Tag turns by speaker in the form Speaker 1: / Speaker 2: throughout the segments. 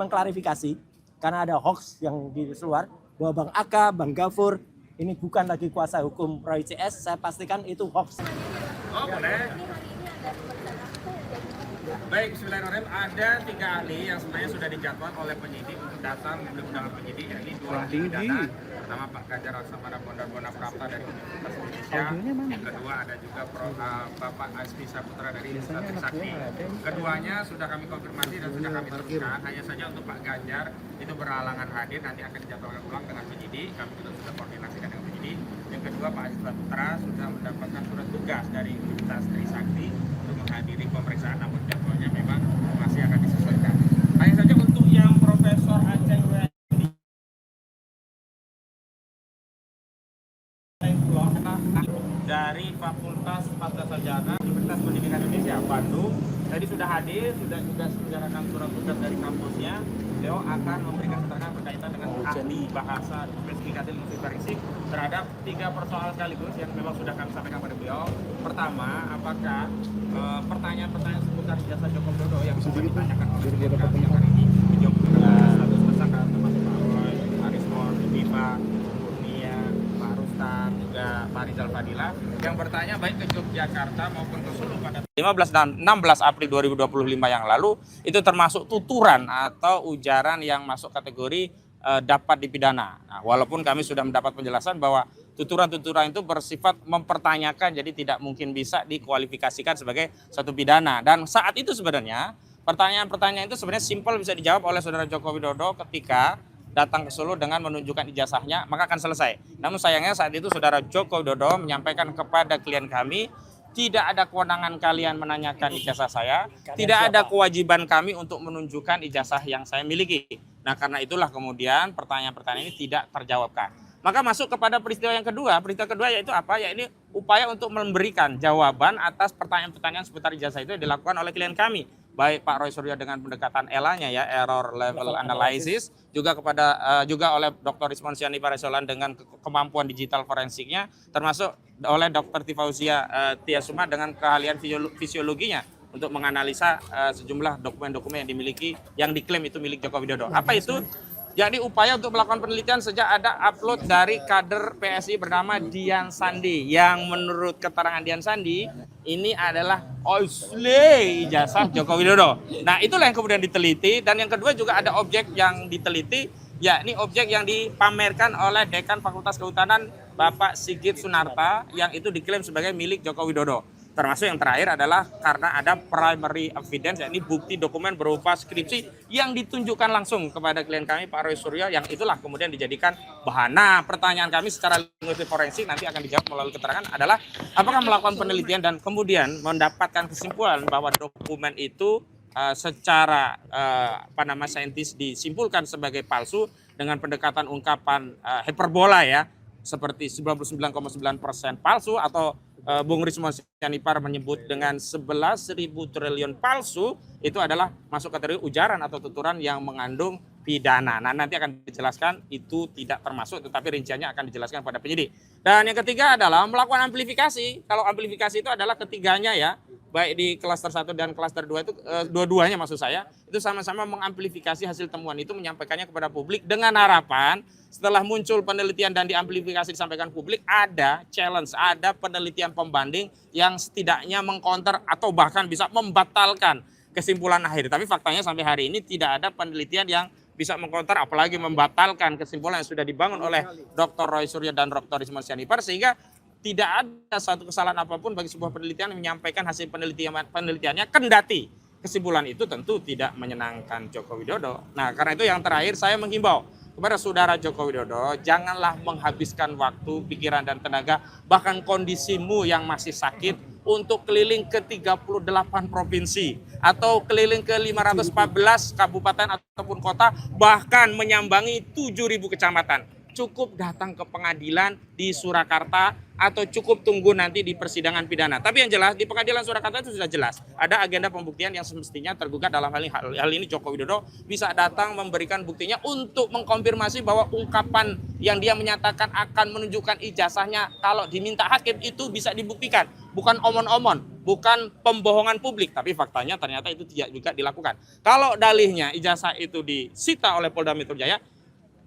Speaker 1: mengklarifikasi karena ada hoax yang di luar bahwa Bang Aka, Bang Gafur ini bukan lagi kuasa hukum Roy CS. Saya pastikan itu hoax.
Speaker 2: Oh boleh. Baik, bismillahirrahmanirrahim. Ada 3 ahli yang sebenarnya sudah dijadwal oleh penyidik untuk datang memberi undangan penyidik, yakni 2 ahli pidana. Pertama Pak Ganjar Laksamana Bondan Prapta dari Universitas Indonesia. Yang kedua ada juga Bapak Asfi Saputra dari Universitas Trisakti. Keduanya sudah kami konfirmasi dan sudah kami teruskan. Hanya saja untuk Pak Ganjar itu berhalangan hadir, nanti akan dijadwalkan ulang dengan penyidik. Kami sudah koordinasikan dengan penyidik. Yang kedua Pak Asfi Saputra sudah mendapatkan surat tugas dari Universitas Trisakti untuk menghadiri pemeriksaan, namun jadwalnya memang masih akan disesuaikan. Hanya saja untuk yang Profesor Aceh dari Fakultas Tata Sarjana Universitas Pendidikan Indonesia Bandung tadi sudah hadir, sudah menyerahkan surat tugas dari kampusnya. Beliau akan memberikan keterangan berkaitan dengan ahli bahasa spesifikasi linguistik forensik terhadap 3 persoalan sekaligus yang memang sudah kami sampaikan pada beliau. Pertama, apakah pertanyaan-pertanyaan seputar jasa Joko Widodo yang sudah ditanyakan oleh kami hari ini menjawab status tersangka termasuk Pak Roy, Arismon, Bipa, Kurnia, Pak Rustam, juga Pak Rizal Fadila yang bertanya baik ke Yogyakarta maupun ke Solo pada 15 dan 16 April 2025 yang lalu itu termasuk tuturan atau ujaran yang masuk kategori dapat dipidana. Nah, walaupun kami sudah mendapat penjelasan bahwa tuturan-tuturan itu bersifat mempertanyakan, jadi tidak mungkin bisa dikualifikasikan sebagai satu pidana. Dan saat itu sebenarnya pertanyaan-pertanyaan itu sebenarnya simpel bisa dijawab oleh Saudara Joko Widodo ketika datang ke Solo dengan menunjukkan ijazahnya, maka akan selesai. Namun sayangnya saat itu Saudara Joko Widodo menyampaikan kepada klien kami, tidak ada kewenangan kalian menanyakan ijazah saya, tidak ada kewajiban kami untuk menunjukkan ijazah yang saya miliki. Nah karena itulah kemudian pertanyaan-pertanyaan ini tidak terjawabkan. Maka masuk kepada peristiwa yang kedua. Peristiwa kedua yaitu apa? Ya ini upaya untuk memberikan jawaban atas pertanyaan-pertanyaan seputar ijazah itu yang dilakukan oleh klien kami. Baik Pak Roy Suryo dengan pendekatan ELA-nya ya, Error Level Analysis, juga kepada juga oleh Dr. Rismon Siani Paresolan dengan kemampuan digital forensiknya, termasuk oleh Dr. Tifauzia Tiasuma dengan keahlian fisiologinya untuk menganalisa sejumlah dokumen-dokumen yang dimiliki, yang diklaim itu milik Joko Widodo. Apa itu? Jadi upaya untuk melakukan penelitian sejak ada upload dari kader PSI bernama Dian Sandi, yang menurut keterangan Dian Sandi ini adalah asli ijazah Joko Widodo. Nah itulah yang kemudian diteliti, dan yang kedua juga ada objek yang diteliti, yakni objek yang dipamerkan oleh Dekan Fakultas Kehutanan Bapak Sigit Sunarta yang itu diklaim sebagai milik Joko Widodo. Termasuk yang terakhir adalah karena ada primary evidence, yakni bukti dokumen berupa skripsi yang ditunjukkan langsung kepada klien kami Pak Roy Suryo, yang itulah kemudian dijadikan bahan. Nah pertanyaan kami secara linguistik forensik nanti akan dijawab melalui keterangan adalah apakah melakukan penelitian dan kemudian mendapatkan kesimpulan bahwa dokumen itu secara saintis disimpulkan sebagai palsu dengan pendekatan ungkapan hiperbola ya, seperti 99,9% palsu, atau Bung Rismon Sianipar menyebut dengan 11.000 triliun palsu, itu adalah masuk kategori ujaran atau tuturan yang mengandung pidana. Nah nanti akan dijelaskan itu tidak termasuk, tetapi rinciannya akan dijelaskan pada penyidik. Dan yang ketiga adalah melakukan amplifikasi. Kalau amplifikasi itu adalah ketiganya ya, baik di klaster 1 dan klaster 2 itu dua-duanya maksud saya, itu sama-sama mengamplifikasi hasil temuan itu, menyampaikannya kepada publik dengan harapan setelah muncul penelitian dan diamplifikasi disampaikan publik, ada challenge, ada penelitian pembanding yang setidaknya mengcounter atau bahkan bisa membatalkan kesimpulan akhir. Tapi faktanya sampai hari ini tidak ada penelitian yang bisa mengcounter, apalagi membatalkan kesimpulan yang sudah dibangun oleh Dr. Roy Suryo dan Dr. Rismon Sianipar, sehingga tidak ada satu kesalahan apapun bagi sebuah penelitian yang menyampaikan hasil penelitiannya, kendati kesimpulan itu tentu tidak menyenangkan Joko Widodo. Nah karena itu yang terakhir saya menghimbau kepada Saudara Joko Widodo, janganlah menghabiskan waktu, pikiran, dan tenaga, bahkan kondisimu yang masih sakit, untuk keliling ke 38 provinsi, atau keliling ke 514 kabupaten ataupun kota, bahkan menyambangi 7.000 kecamatan. Cukup datang ke pengadilan di Surakarta atau cukup tunggu nanti di persidangan pidana. Tapi yang jelas di pengadilan Surakarta itu sudah jelas ada agenda pembuktian yang semestinya tergugat dalam hal ini Joko Widodo bisa datang memberikan buktinya untuk mengkonfirmasi bahwa ungkapan yang dia menyatakan akan menunjukkan ijazahnya kalau diminta hakim itu bisa dibuktikan, bukan omon-omon. bukan pembohongan publik, tapi faktanya ternyata itu tidak juga dilakukan. Kalau dalihnya ijazah itu disita oleh Polda Metro Jaya,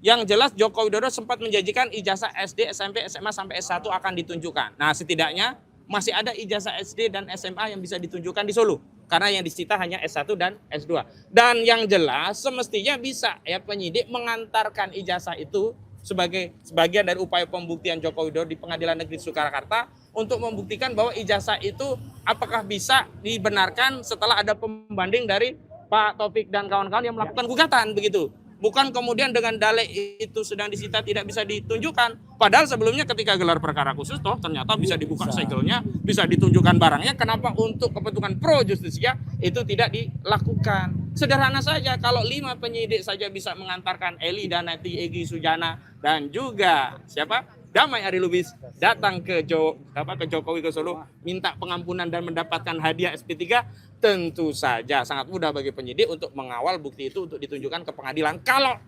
Speaker 2: yang jelas Joko Widodo sempat menjanjikan ijazah SD, SMP, SMA sampai S1 akan ditunjukkan. Nah, setidaknya masih ada ijazah SD dan SMA yang bisa ditunjukkan di Solo. Karena yang disita hanya S1 dan S2. Dan yang jelas semestinya bisa ya penyidik mengantarkan ijazah itu sebagai sebagian dari upaya pembuktian Joko Widodo di Pengadilan Negeri Surakarta untuk membuktikan bahwa ijazah itu apakah bisa dibenarkan setelah ada pembanding dari Pak Taufik dan kawan-kawan yang melakukan gugatan begitu. Bukan kemudian dengan dalih itu sedang disita tidak bisa ditunjukkan. Padahal sebelumnya ketika gelar perkara khusus toh ternyata bisa dibuka segelnya, bisa ditunjukkan barangnya. Kenapa untuk kepentingan pro justisia itu tidak dilakukan? Sederhana saja, kalau 5 penyidik saja bisa mengantarkan Eli dan nanti Egy Sujana dan juga siapa? Damai Ari Lubis datang ke Jokowi ke Solo minta pengampunan dan mendapatkan hadiah SP3, tentu saja sangat mudah bagi penyidik untuk mengawal bukti itu untuk ditunjukkan ke pengadilan. Kalau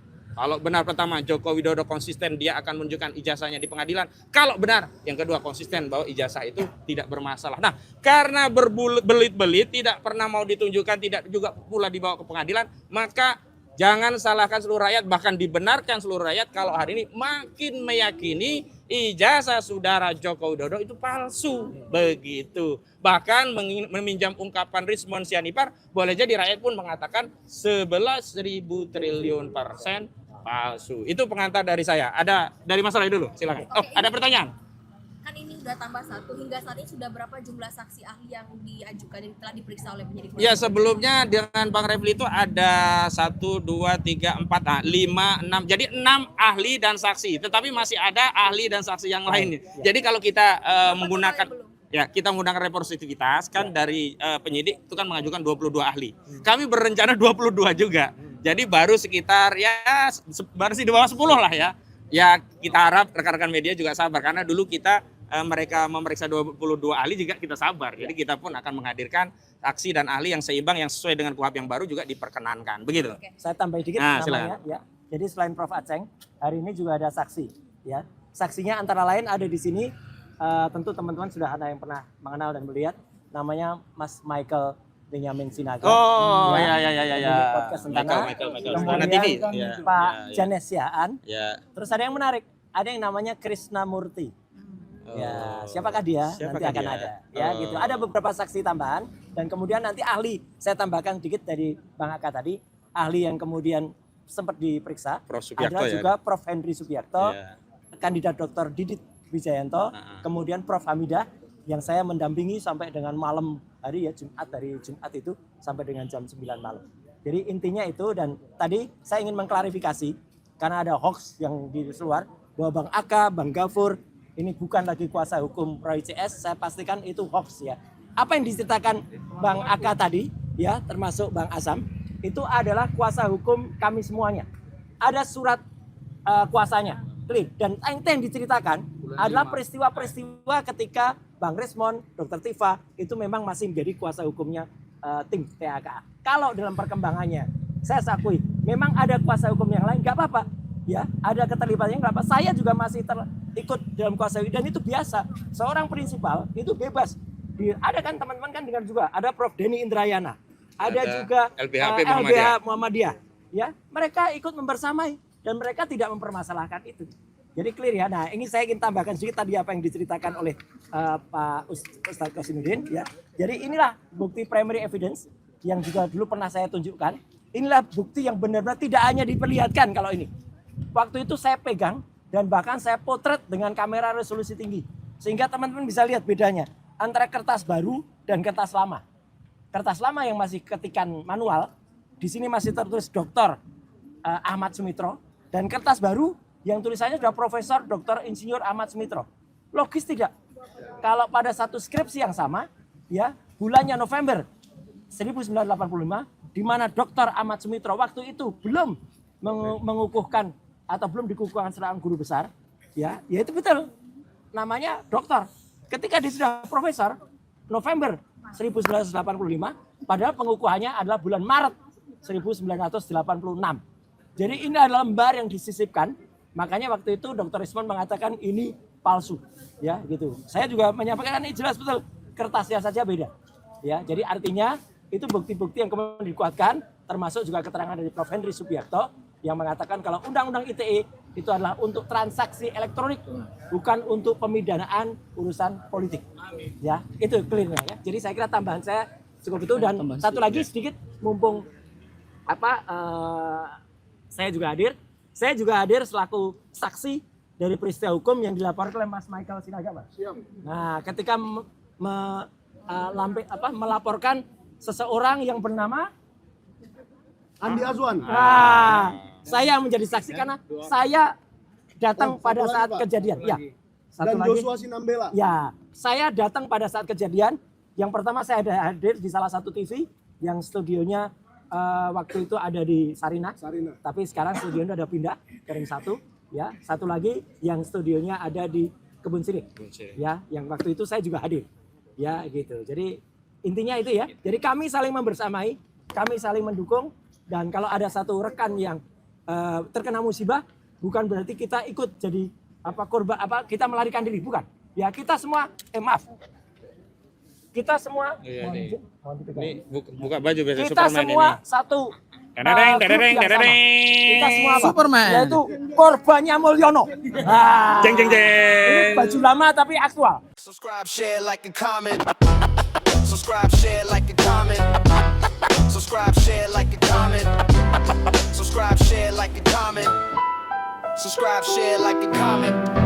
Speaker 2: benar pertama Joko Widodo konsisten dia akan menunjukkan ijazahnya di pengadilan. Kalau benar yang kedua konsisten bahwa ijazah itu tidak bermasalah. Nah, karena berbelit-belit tidak pernah mau ditunjukkan, tidak juga pula dibawa ke pengadilan, maka jangan salahkan seluruh rakyat, bahkan dibenarkan seluruh rakyat kalau hari ini makin meyakini ijazah saudara Joko Widodo itu palsu begitu. Bahkan meminjam ungkapan Rizmon Sianipar, boleh jadi rakyat pun mengatakan 11.000 triliun persen palsu. Itu pengantar dari saya. Ada dari Mas Ray dulu, silakan. Oh, ada pertanyaan?
Speaker 3: Kan ini udah tambah 1, hingga saat ini sudah berapa jumlah saksi ahli yang diajukan yang telah diperiksa oleh penyidik polisi?
Speaker 2: Ya, sebelumnya dengan Bang Refli itu ada 1, 2, 3, 4, 5, 6. Jadi 6 ahli dan saksi. Tetapi masih ada ahli dan saksi yang lain. Jadi kalau kita kita menggunakan representativitas kan dari penyidik itu kan mengajukan 22 ahli. Kami berencana 22 juga. Jadi baru sekitar baru sih di bawah 10 lah ya. Ya kita harap rekan-rekan media juga sabar karena dulu kita mereka memeriksa 22 ahli juga kita sabar. Jadi kita pun akan menghadirkan saksi dan ahli yang seimbang yang sesuai dengan KUHP yang baru juga diperkenankan. Begitu.
Speaker 3: Oke.
Speaker 1: Saya tambah dikit namanya ya. Jadi selain Prof Aceng, hari ini juga ada saksi ya. Saksinya antara lain ada di sini tentu teman-teman sudah ada yang pernah mengenal dan melihat namanya Mas Michael Benyamin Sinaga.
Speaker 2: Oh
Speaker 1: ya.
Speaker 2: Podcast Sentana.
Speaker 1: Kemudian
Speaker 2: TV.
Speaker 1: Pak Janes Yaan.
Speaker 2: Ya.
Speaker 1: Terus ada yang menarik, ada yang namanya Krisnamurti. Ya, siapakah dia? Nanti akan ada. Ya, gitu. Ada beberapa saksi tambahan dan kemudian nanti ahli. Saya tambahkan dikit dari Bang Aka tadi, ahli yang kemudian sempat diperiksa. Ada juga Prof Henry Subiakto, kandidat Dr. Didit Wijayanto, kemudian Prof Hamidah yang saya mendampingi sampai dengan malam hari ya dari Jumat itu sampai dengan jam 9 malam. Jadi intinya itu dan tadi saya ingin mengklarifikasi karena ada hoax yang di luar bahwa Bang Aka, Bang Gafur ini bukan lagi kuasa hukum Roy CS, saya pastikan itu hoax ya. Apa yang diceritakan Bang Aka tadi ya termasuk Bang Asam itu adalah kuasa hukum kami semuanya. Ada surat kuasanya. Dan yang diceritakan adalah peristiwa-peristiwa ketika Bang Rizmon, Dr. Tifa itu memang masih menjadi kuasa hukumnya tim TAKA. Kalau dalam perkembangannya, saya akui memang ada kuasa hukum yang lain, nggak apa-apa. Ya, ada keterlibatannya nggak apa. Saya juga masih ikut dalam kuasa hukum dan itu biasa. Seorang prinsipal itu bebas. Ada kan teman-teman kan dengar juga ada Prof Denny Indrayana, ada juga LBH Muhammadiyah. Ya, mereka ikut membersamai dan mereka tidak mempermasalahkan itu. Jadi clear ya. Nah, ini saya ingin tambahkan sedikit tadi apa yang diceritakan oleh Pak Ustadz Qasimuddin ya. Jadi inilah bukti primary evidence yang juga dulu pernah saya tunjukkan. Inilah bukti yang benar-benar tidak hanya diperlihatkan kalau ini. Waktu itu saya pegang dan bahkan saya potret dengan kamera resolusi tinggi. Sehingga teman-teman bisa lihat bedanya antara kertas baru dan kertas lama. Kertas lama yang masih ketikan manual, di sini masih tertulis Dr. Ahmad Sumitro, dan kertas baru yang tulisannya sudah Profesor Dr. Insinyur Ahmad Sumitro. Logis tidak? Kalau pada satu skripsi yang sama, ya bulannya November 1985, di mana Dr. Ahmad Sumitro waktu itu belum mengukuhkan atau belum dikukuhkan seorang guru besar, ya itu betul. Namanya dokter. Ketika dia sudah profesor, November 1985, padahal pengukuhannya adalah bulan Maret 1986. Jadi ini adalah lembar yang disisipkan. Makanya waktu itu Dr. Rizmon mengatakan ini palsu, ya gitu. Saya juga menyampaikan ini jelas betul, kertasnya saja beda. Ya, jadi artinya itu bukti-bukti yang kemudian dikuatkan, termasuk juga keterangan dari Prof. Henry Subiakto yang mengatakan kalau Undang-Undang ITE itu adalah untuk transaksi elektronik, bukan untuk pemidanaan urusan politik. Ya, itu clear ya. Jadi saya kira tambahan saya cukup itu, dan satu lagi sedikit mumpung saya juga hadir selaku saksi dari peristiwa hukum yang dilaporkan oleh Mas Michael Sinaga, Pak. Nah, ketika melaporkan seseorang yang bernama
Speaker 4: Andi Azwan.
Speaker 1: Nah, saya menjadi saksi karena saya datang pada saat kejadian. Ya.
Speaker 4: Dan Joshua Sinambela.
Speaker 1: Ya, saya datang pada saat kejadian. Yang pertama saya ada hadir di salah satu TV yang studionya waktu itu ada di Sarinah. Tapi sekarang studionya udah pindah ke Ring 1. Ya, satu lagi yang studionya ada di Kebun Sirih. Ya, yang waktu itu saya juga hadir. Ya, gitu. Jadi intinya itu ya. Jadi kami saling membersamai, kami saling mendukung, dan kalau ada satu rekan yang terkena musibah, bukan berarti kita ikut jadi korban, kita melarikan diri, bukan. Ya, kita semua maaf. Kita semua mohon dipegang.
Speaker 2: Ini buka baju biasa
Speaker 1: Kita
Speaker 2: Superman
Speaker 1: semua
Speaker 2: ini.
Speaker 1: satu
Speaker 2: Dereng,
Speaker 1: grup yang sama. Kita semua apa?
Speaker 5: Superman.
Speaker 1: Yaitu korbannya Mulyono. Nah,
Speaker 2: Jeng jeng
Speaker 1: ini
Speaker 2: jeng.
Speaker 1: baju lama tapi aktual.
Speaker 6: Subscribe, share, like, and comment. Subscribe, share, like, and comment. Subscribe, share, like, and comment. Subscribe, share, like, and comment. Subscribe, share, like, and comment.